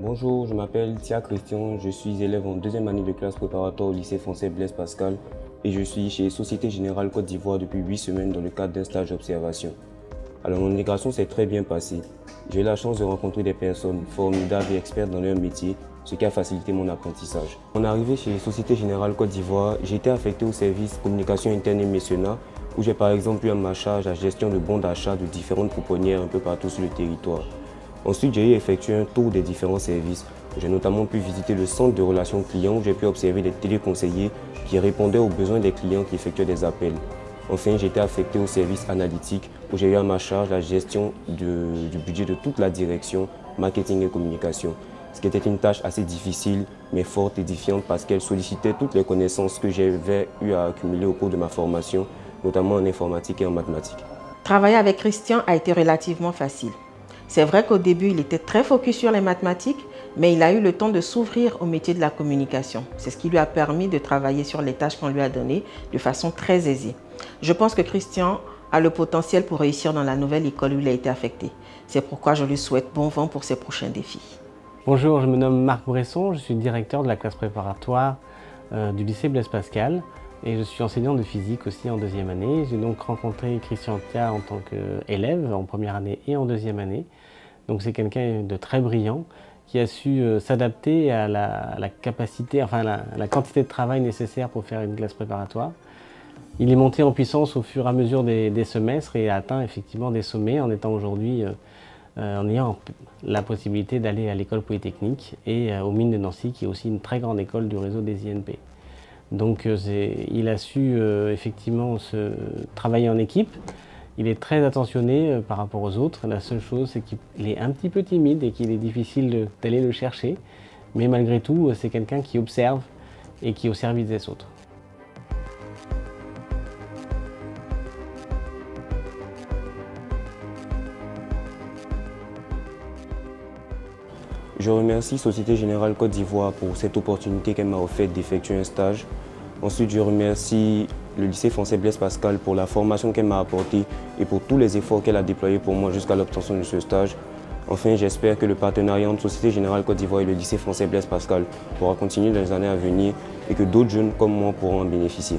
Bonjour, je m'appelle Tia Christian, je suis élève en deuxième année de classe préparatoire au lycée français Blaise Pascal et je suis chez Société Générale Côte d'Ivoire depuis 8 semaines dans le cadre d'un stage d'observation. Alors mon intégration s'est très bien passée. J'ai eu la chance de rencontrer des personnes formidables et expertes dans leur métier, ce qui a facilité mon apprentissage. En arrivée chez Société Générale Côte d'Ivoire, j'ai été affecté au service communication interne et mécénat où j'ai par exemple eu à ma charge la gestion de bons d'achat de différentes pouponnières un peu partout sur le territoire. Ensuite, j'ai effectué un tour des différents services. J'ai notamment pu visiter le centre de relations clients où j'ai pu observer des téléconseillers qui répondaient aux besoins des clients qui effectuaient des appels. Enfin, j'ai été affecté au service analytique où j'ai eu à ma charge la gestion du budget de toute la direction, marketing et communication. Ce qui était une tâche assez difficile mais fort édifiante parce qu'elle sollicitait toutes les connaissances que j'avais eu à accumuler au cours de ma formation, notamment en informatique et en mathématiques. Travailler avec Christian a été relativement facile. C'est vrai qu'au début, il était très focus sur les mathématiques, mais il a eu le temps de s'ouvrir au métier de la communication. C'est ce qui lui a permis de travailler sur les tâches qu'on lui a données de façon très aisée. Je pense que Christian a le potentiel pour réussir dans la nouvelle école où il a été affecté. C'est pourquoi je lui souhaite bon vent pour ses prochains défis. Bonjour, je me nomme Marc Bresson, je suis directeur de la classe préparatoire du lycée Blaise Pascal et je suis enseignant de physique aussi en deuxième année. J'ai donc rencontré Christian Tia en tant qu'élève en première année et en deuxième année. Donc c'est quelqu'un de très brillant qui a su s'adapter à la capacité, enfin la quantité de travail nécessaire pour faire une classe préparatoire. Il est monté en puissance au fur et à mesure des semestres et a atteint effectivement des sommets en étant aujourd'hui en ayant la possibilité d'aller à l'école polytechnique et aux mines de Nancy qui est aussi une très grande école du réseau des INP. Donc il a su effectivement travailler en équipe. Il est très attentionné par rapport aux autres. La seule chose, c'est qu'il est un petit peu timide et qu'il est difficile d'aller le chercher. Mais malgré tout, c'est quelqu'un qui observe et qui est au service des autres. Je remercie Société Générale Côte d'Ivoire pour cette opportunité qu'elle m'a offerte d'effectuer un stage. Ensuite, je remercie le lycée français Blaise Pascal pour la formation qu'elle m'a apportée et pour tous les efforts qu'elle a déployés pour moi jusqu'à l'obtention de ce stage. Enfin, j'espère que le partenariat entre Société Générale Côte d'Ivoire et le lycée français Blaise Pascal pourra continuer dans les années à venir et que d'autres jeunes comme moi pourront en bénéficier.